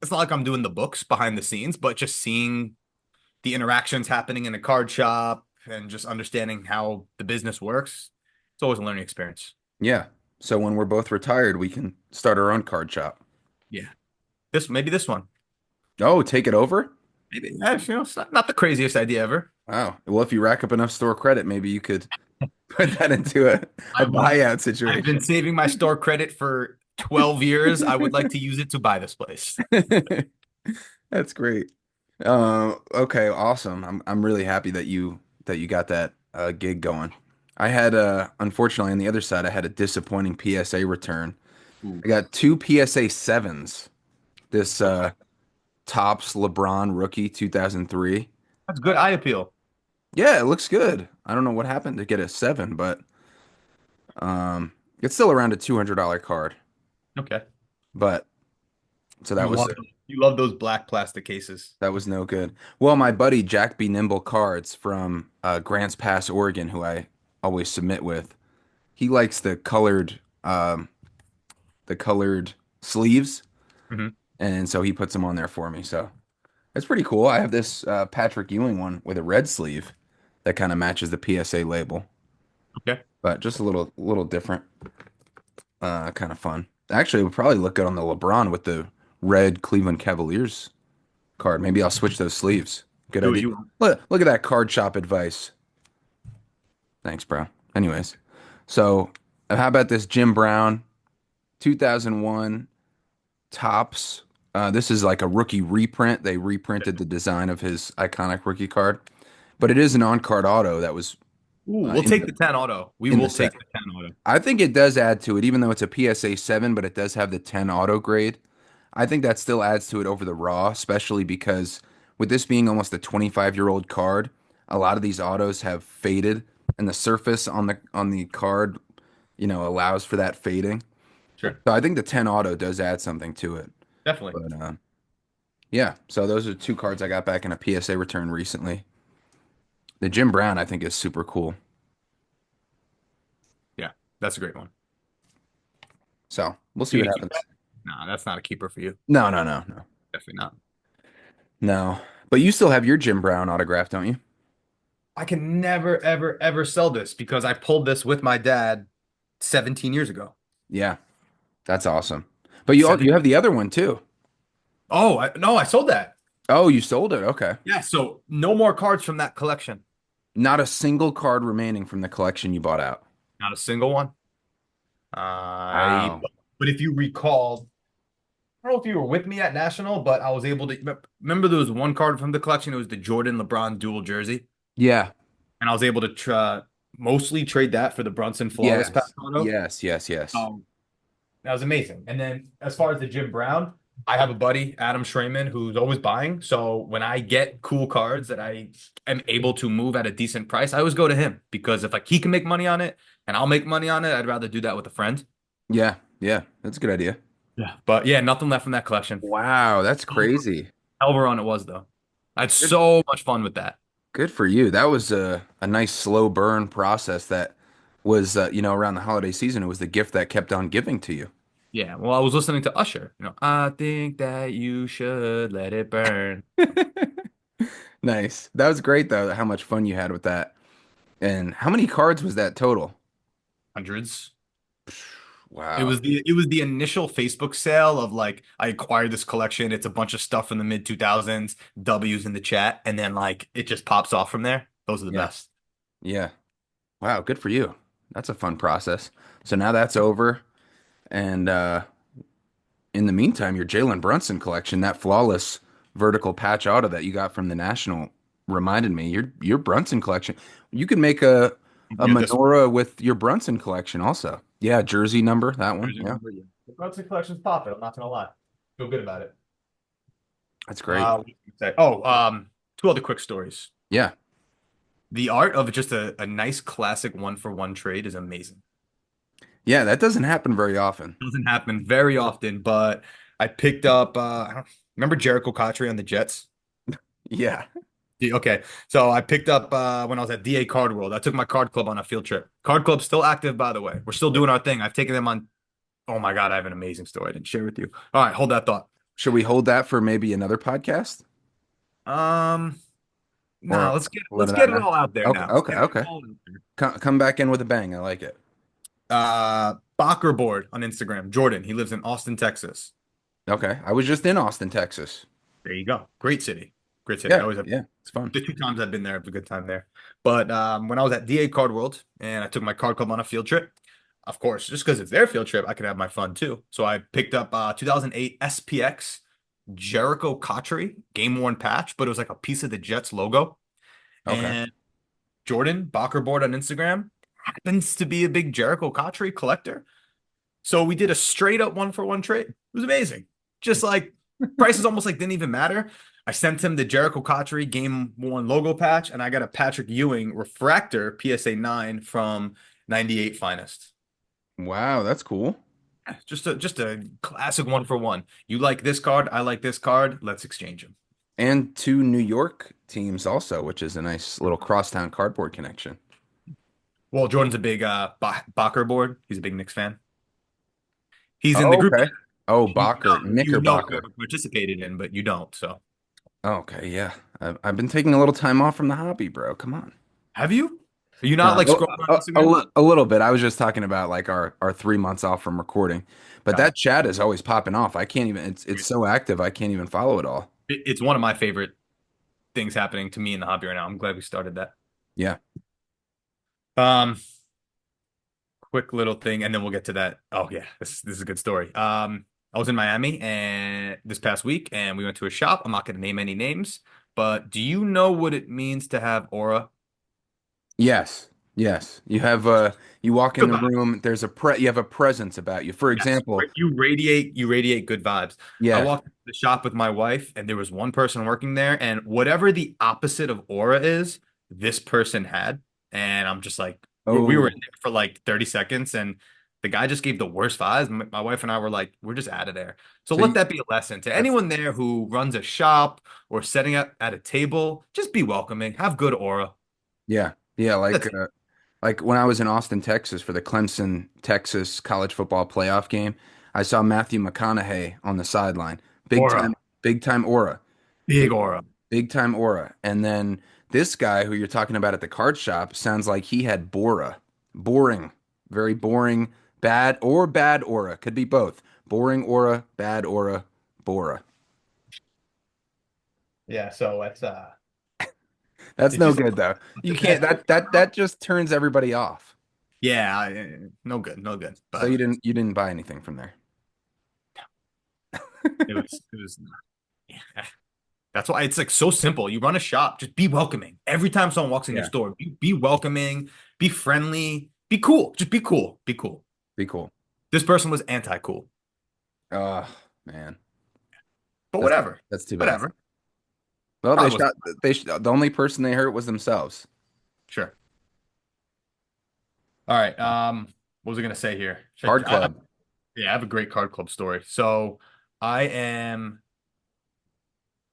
it's not like I'm doing the books behind the scenes, but just seeing the interactions happening in a card shop and just understanding how the business works. It's always a learning experience. Yeah. So when we're both retired, we can start our own card shop. Yeah. Maybe this one. Oh, take it over? Maybe it's not the craziest idea ever. Wow. Well, if you rack up enough store credit, maybe you could put that into a I've been buyout I've been situation. saving my store credit for 12 years. I would like to use it to buy this place. That's great. Okay, awesome. I'm really happy that you got that gig going. I had unfortunately on the other side, I had a disappointing PSA return. Ooh. I got two PSA sevens. This Okay. Topps LeBron rookie 2003. That's good eye appeal. Yeah, it looks good. I don't know what happened to get a seven, but um, it's still around a $200 card. Okay. But so You that was love you love those black plastic cases. that was no good. Well, my buddy Jack B. Nimble Cards from Grants Pass, Oregon, who I always submit with, he likes the colored sleeves, Hmm. and so he puts them on there for me. So it's pretty cool. I have this Patrick Ewing one with a red sleeve that kind of matches the PSA label, Okay. but just a little different, kind of fun. Actually, it would probably look good on the LeBron with the red Cleveland Cavaliers card. Maybe I'll switch those sleeves. Good Do it. idea. You Look at that card shop advice. Thanks, bro. Anyways, so how about this Jim Brown 2001 Topps? This is like a rookie reprint. They reprinted the design of his iconic rookie card, but it is an on-card auto that was Ooh, we'll in take the 10 auto. We the will set. take the 10 auto. I think it does add to it, even though it's a PSA 7, but it does have the 10 auto grade. I think that still adds to it over the raw, especially because with this being almost a 25-year-old card, a lot of these autos have faded, and the surface on the card, allows for that fading. Sure. So I think the 10 auto does add something to it. Definitely. But yeah, so those are two cards I got back in a PSA return recently. The Jim Brown I think is super cool. Yeah. That's a great one. So we'll see You what gonna keep happens. that? Nah, that's not a keeper for you. No, no, no, no, Definitely not. no. But you still have your Jim Brown autograph, don't you? I can never, ever, ever sell this because I pulled this with my dad 17 years ago. Yeah, that's awesome. But you 17. have the other one too. Oh, no, I sold that. Oh, you sold it. Okay. Yeah, so no more cards from that collection. Not a single card remaining from the collection you bought out. Not a single one. I, Wow. but if you recall, I don't know if you were with me at National, but I was able to remember there was one card from the collection. It was the Jordan LeBron dual jersey, Yeah. and I was able to mostly trade that for the Brunson flawless pass Yes. auto. Yes. Yes. Yes. Um, that was amazing. And then as far as the Jim Brown, I have a buddy, Adam Schraman, who's always buying. So when I get cool cards that I am able to move at a decent price, I always go to him because if like he can make money on it and I'll make money on it, I'd rather do that with a friend. Yeah. Yeah. That's a good idea. Yeah. But yeah, nothing left from that collection. Wow, that's crazy. Hell of a run it was though. I had Good, so much fun with that. good for you. That was a nice slow burn process that was around the holiday season. It was the gift that kept on giving to you. Yeah. Well, I was listening to Usher. I think that you should let it burn. Nice. That was great though, how much fun you had with that. And how many cards was that total? Hundreds. It Wow. was the initial Facebook sale of like I acquired this collection. It's a bunch of stuff from the mid 2000s, W's in the chat, and then like it just pops off from there. Those are the Yeah. best. Yeah. Wow, good for you. That's a fun process. So now that's over. And in the meantime, your Jalen Brunson collection, that flawless vertical patch auto that you got from the National reminded me, your Brunson collection. You could make a Yeah, this menorah with your Brunson collection also. Yeah, jersey number, that one. jersey Yeah. number. Yeah. The Brunson collection's popping. I'm not gonna lie. Feel good about it. That's great. What was I gonna say? Oh, two other quick stories. Yeah. The art of just a nice classic one for one trade is amazing. Yeah, that doesn't happen very often. Doesn't happen very often, but I picked up I don't remember Jericho Cotchery on the Jets. Yeah. Okay, so I picked up when I was at DA Card World. I took my card club on a field trip. Card club's still active, by the way. We're still doing our thing. I've taken them on. Oh my God, I have an amazing story I didn't share with you. All right, hold that thought. Should we hold that for maybe another podcast? Um, Or nah, let let's it get out it now? all out there Okay, now. Let's okay, get it okay. all out there. Come back in with a bang. I like it. Bacher board on Instagram. Jordan. He lives in Austin, Texas. Okay. I was just in Austin, Texas. There you go. Great city. Great city. I Yeah, always have yeah. It's fun. the two times I've been there, I have a good time there. But when I was at DA Card World and I took my card club on a field trip, of course, just because it's their field trip, I could have my fun too. So I picked up 2008 SPX Jericho Cotchery game worn patch, but it was like a piece of the Jets logo. Okay. And Jordan Bacher board on Instagram happens to be a big Jericho Cotchery collector. So we did a straight up one for one trade. It was amazing. Just like prices almost like didn't even matter. I sent him the Jericho Cotchery game one logo patch, and I got a Patrick Ewing refractor PSA 9 from 98 Finest. Wow, that's cool. Just a classic one for one. You like this card, I like this card. Let's exchange them. And two New York teams also, which is a nice little crosstown cardboard connection. Well, Jordan's a big Bacher board. He's a big Knicks fan. He's in the Oh, group okay. that Oh, you Bacher, I've Knickerbocker. ever participated in, but you don't. So Okay, yeah. I've been taking a little time off from the hobby, bro. Come on. have you? Are you not like scrolling on Instagram? A little bit. I was just talking about like our 3 months off from recording, but Got that chat is always popping off. I can't even. It's it. so active. I can't even follow it all. It's one of my favorite things happening to me in the hobby right now. I'm glad we started that. Yeah. Um, quick little thing, and then we'll get to that. Oh yeah, this is a good story. I was in Miami and this past week, and we went to a shop. I'm not going to name any names, but do you know what it means to have aura? Yes. Yes. You have you walk in Good the vibes. room, there's a you have a presence about you. For Yes, example, you radiate good vibes. I yeah. walked into the shop with my wife, and there was one person working there, and whatever the opposite of aura is, this person had. And I'm just like, we were in Oh, there for like 30 seconds, and the guy just gave the worst vibes. My wife and I were like, we're just out of there. So so let you, that be a lesson to that's anyone there who runs a shop or setting up at a table. Just be welcoming, have good aura. yeah. Yeah, That's it. like when I was in Austin, Texas for the Clemson, Texas college football playoff game, I saw Matthew McConaughey on the sideline. Aura, Big time aura. big aura. Big time aura. And then this guy who you're talking about at the card shop sounds like he had Bora. Boring. Very boring. Bad aura. Could be both. Boring aura, bad aura, Bora. Yeah, so it's That's it's no just good though. You can't that just turns everybody off. yeah, no good, no good. So But you didn't buy anything from there. it was yeah. That's why it's like so simple. You run a shop, just be welcoming. Every time someone walks in your Yeah. store, be welcoming, be friendly, be cool. Just be cool. Be cool. Be cool. This person was anti-cool. Oh man. But That's whatever. that's too bad. Whatever. Well, Probably was the only person they hurt was themselves. sure. All right. What was I gonna say here? Card club. Yeah, I have a great card club story. So I am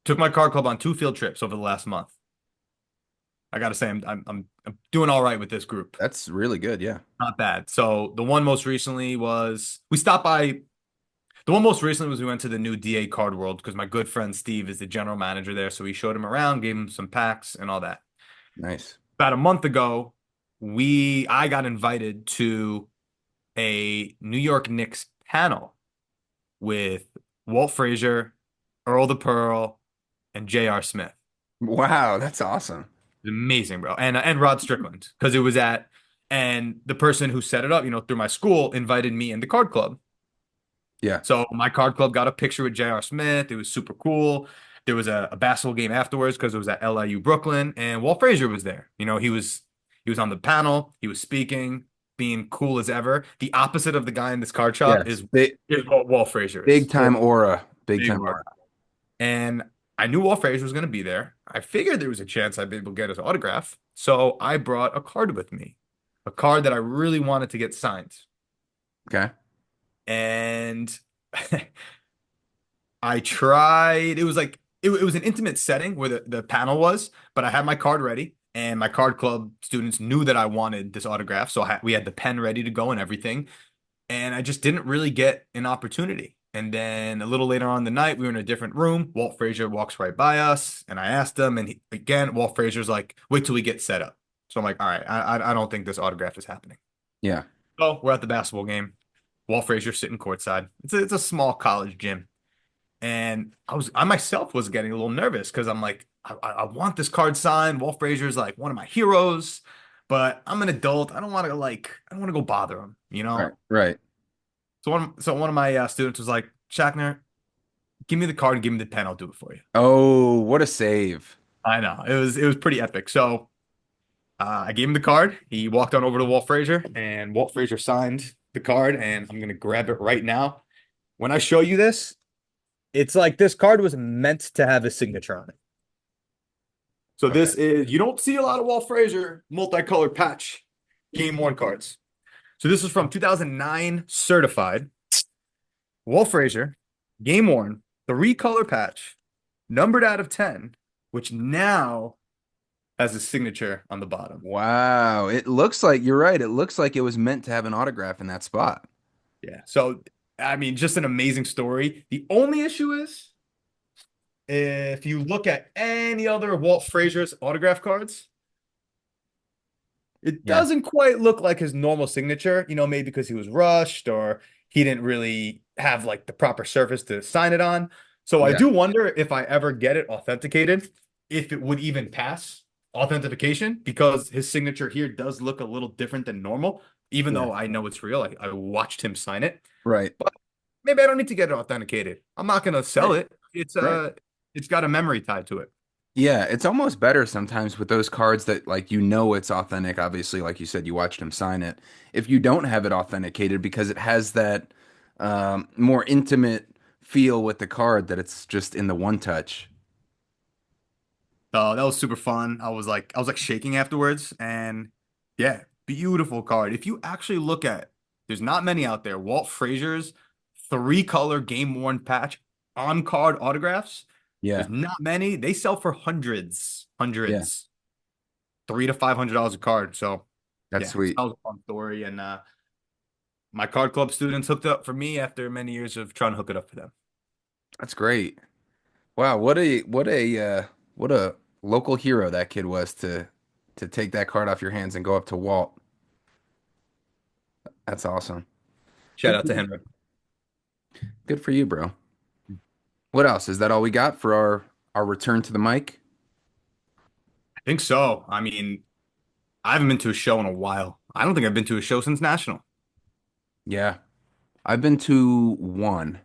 took my card club on two field trips over the last month. I gotta say, I'm doing all right with this group. That's really good. Yeah. Not bad. So the one most recently was we stopped by. The one most recently was we went to the new DA Card World because my good friend Steve is the general manager there. So we showed him around, gave him some packs and all that. Nice. About a month ago, I got invited to a New York Knicks panel with Walt Frazier, Earl the Pearl, and J.R. Smith. Wow, that's awesome. It was amazing, bro. And Rod Strickland because it was at and the person who set it up, through my school, invited me in the card club. Yeah. So my card club got a picture with J.R. Smith. It was super cool. There was a basketball game afterwards because it was at LIU Brooklyn, and Walt Frazier was there. He was on the panel. He was speaking, being cool as ever. The opposite of the guy in this card shop Yes. is what Walt Frazier Big is. time aura. Big Big time word. aura. And I knew Walt Frazier was going to be there. I figured there was a chance I'd be able to get his autograph. So I brought a card with me, a card that I really wanted to get signed. Okay. And I tried. It was like it was an intimate setting where the panel was, but I had my card ready, and my card club students knew that I wanted this autograph, so we had the pen ready to go and everything. And I just didn't really get an opportunity. And then a little later on in the night, we were in a different room. Walt Frazier walks right by us, and I asked him, and again, Walt Frazier's like, "Wait till we get set up." So I'm like, "All right, I don't think this autograph is happening." Yeah. So we're at the basketball game. Walt Frazier sitting courtside. It's a small college gym. And I myself was getting a little nervous because I'm like, I want this card signed. Walt Frazier's like one of my heroes, but I'm an adult. I don't want to go bother him, you Right. know? Right. So one of my students was like, Shackner, give me the card and give me the pen. I'll do it for you. Oh, what a save. I know. It was pretty epic. So I gave him the card. He walked on over to Walt Frazier, and Walt Frazier signed the card, and I'm gonna grab it right now. When I show you this, it's like this card was meant to have his signature on it. So Okay. this is, you don't see a lot of Walt Frazier multicolored patch game worn cards. So this is from 2009 certified Walt Frazier game worn three color patch numbered out of 10, which now has his signature on the bottom. Wow. It looks like you're right. It looks like it was meant to have an autograph in that spot. Yeah. So, I mean, just an amazing story. The only issue is if you look at any other of Walt Frazier's autograph cards, it Yeah. doesn't quite look like his normal signature, maybe because he was rushed or he didn't really have like the proper surface to sign it on. So I Yeah. do wonder if I ever get it authenticated, if it would even pass authentication, because his signature here does look a little different than normal, even Yeah. though I know it's real. I watched him sign it, Right. but maybe I don't need to get it authenticated. I'm not gonna sell Right. it. It's Right. it's got a memory tied to it. Yeah, it's almost better sometimes with those cards that like it's authentic. Obviously, like you said, you watched him sign it. If you don't have it authenticated because it has that more intimate feel with the card that it's just in the one touch. So that was super fun. I was like shaking afterwards, and yeah, beautiful card. If you actually look at, there's not many out there. Walt Frazier's three color game worn patch on card autographs. There's Yeah. not many. They sell for hundreds, Yeah. hundreds, $300 to $500 a card. So That's yeah, that sweet. was a fun story. And my card club students hooked up for me after many years of trying to hook it up for them. That's great. Wow, what a local hero that kid was to take that card off your hands and go up to Walt. That's awesome. Shout Good out for to you. him. Good for you, bro. What else? Is that all we got for our return to the mic? I think so. I mean, I haven't been to a show in a while. I don't think I've been to a show since National. Yeah. I've been to one.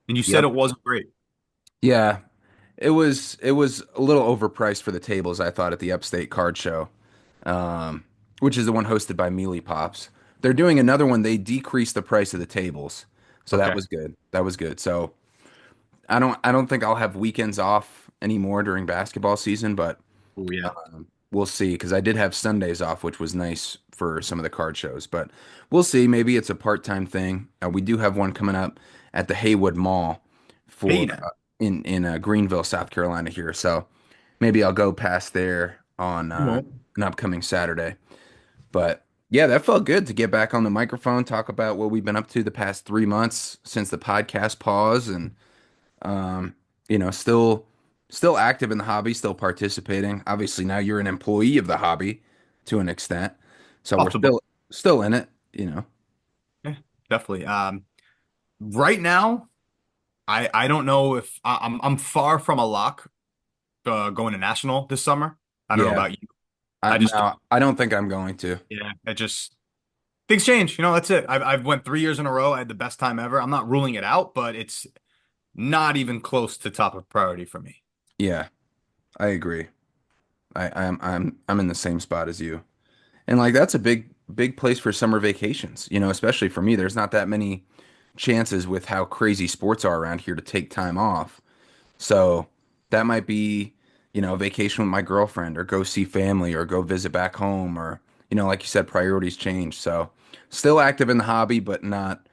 And you said Yep. it wasn't great. Yeah. It was a little overpriced for the tables, I thought, at the Upstate Card Show, um, which is the one hosted by Mealy Pops. They're doing another one. They decreased the price of the tables, so that Okay. was good. That was good. So I don't think I'll have weekends off anymore during basketball season, but Oh yeah. we'll see. Because I did have Sundays off, which was nice for some of the card shows. But we'll see. Maybe it's a part-time thing. We do have one coming up at the Haywood Mall Hey for now. in Greenville, South Carolina here. So maybe I'll go past there on You won't. an upcoming Saturday. But yeah, that felt good to get back on the microphone, talk about what we've been up to the past 3 months since the podcast pause, and um, still active in the hobby, still participating. Obviously, now you're an employee of the hobby to an extent, so we're Possible. still in it. Yeah, definitely. Right now, I don't know if I'm far from a lock going to National this summer. I don't know Yeah, about you. I just don't. no, I don't think I'm going to. Yeah, it just things change. That's it. I've went 3 years in a row. I had the best time ever. I'm not ruling it out, but it's not even close to top of priority for me. Yeah, I agree. I'm in the same spot as you. And like that's a big place for summer vacations, especially for me. There's not that many chances with how crazy sports are around here to take time off. So, That might be, vacation with my girlfriend or go see family or go visit back home or, like you said, priorities change. So still active in the hobby, but not,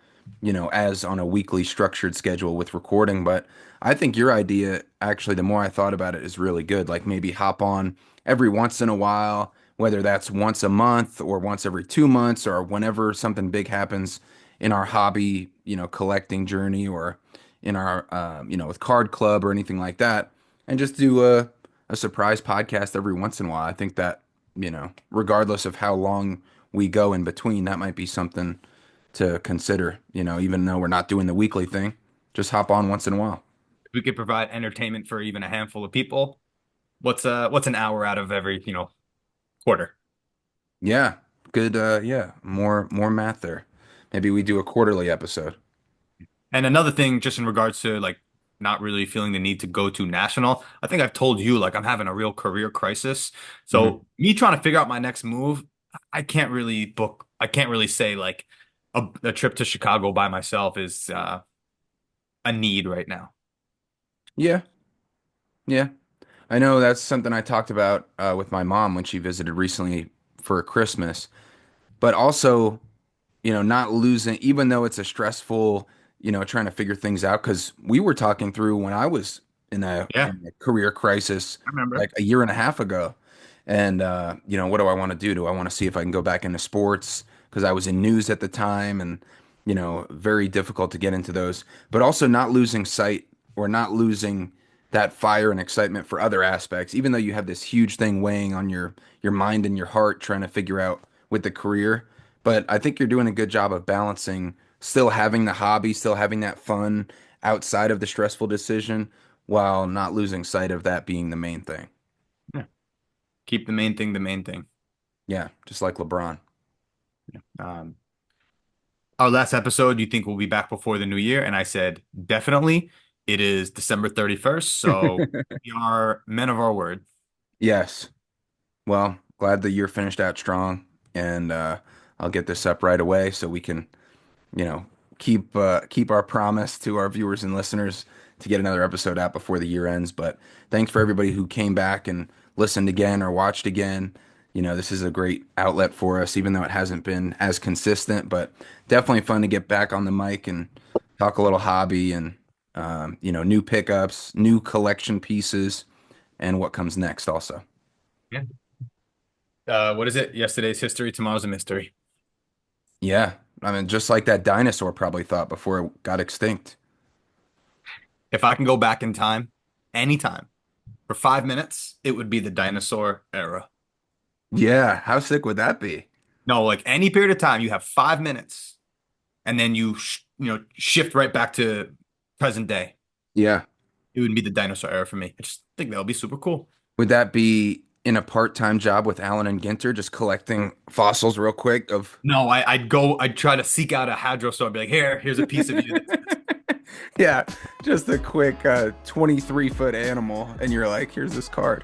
as on a weekly structured schedule with recording. But I think your idea, actually, the more I thought about it, is really good. Like maybe hop on every once in a while, whether that's once a month or once every 2 months or whenever something big happens in our hobby, collecting journey or in our, with card club or anything like that, and just do a surprise podcast every once in a while. I think that, regardless of how long we go in between, that might be something to consider, even though we're not doing the weekly thing, just hop on once in a while. If we could provide entertainment for even a handful of people, what's an hour out of every, quarter? Yeah. Good. Yeah. More math there. Maybe we do a quarterly episode. And another thing, just in regards to like not really feeling the need to go to national, I think I've told you like I'm having a real career crisis. Hmm. So me trying to figure out my next move, I can't really say like a trip to Chicago by myself is a need right now. Yeah. Yeah. I know that's something I talked about with my mom when she visited recently for Christmas, but also, not losing, even though it's a stressful, trying to figure things out. Because we were talking through when I was Yeah, in a career crisis I remember. like a year and a half ago. And, what do I want to do? Do I want to see if I can go back into sports? Because I was in news at the time and, very difficult to get into those, but also not losing sight or not losing that fire and excitement for other aspects, even though you have this huge thing weighing on your mind and your heart trying to figure out with the career. But I think you're doing a good job of balancing still having the hobby, still having that fun outside of the stressful decision while not losing sight of that being the main thing. Yeah. Keep the main thing the main thing. Yeah, just like LeBron. Um, our last episode, you think we'll be back before the new year? And I said, definitely. It is December 31st, so we are men of our word. Yes. Well, glad the year finished out strong, and I'll get this up right away so we can, you know, keep our promise to our viewers and listeners to get another episode out before the year ends. But thanks for everybody who came back and listened again or watched again. This is a great outlet for us, even though it hasn't been as consistent, but definitely fun to get back on the mic and talk a little hobby and new pickups, new collection pieces, and what comes next also. Yeah. What is it? Yesterday's history, tomorrow's a mystery. Yeah. I mean, just like that dinosaur probably thought before it got extinct. If I can go back in time, anytime, for 5 minutes, it would be the dinosaur era. Yeah. How sick would that be? No, like any period of time, you have 5 minutes, and then shift right back to present day. Yeah. It would be the dinosaur era for me. I just think that would be super cool. Would that be in a part-time job with Allen and Ginter, just collecting fossils real quick of No, I'd try to seek out a hadrosaur and be like, here's a piece of you. yeah, just a quick 23-foot animal, and you're like, here's this card.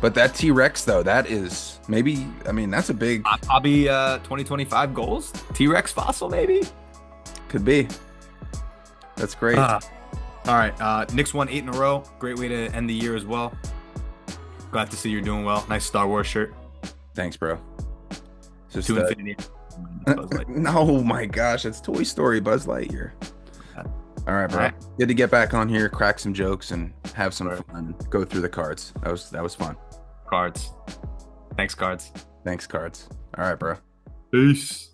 But that T-Rex though, that is maybe, I mean, that's a big Hobby 2025 goals. T-Rex fossil, maybe. could be. That's great. Ah, all right. Knicks won 8 in a row. Great way to end the year as well. Glad to see you're doing well. Nice Star Wars shirt. Thanks, bro. Just To infinity. Buzz Lightyear. no, my gosh, it's Toy Story Buzz Lightyear. All right, All bro. right. Good to get back on here, crack some jokes, and have some All right. fun. Go through the cards. That was fun. Cards. Thanks, cards. Thanks, cards. All right, bro. Peace.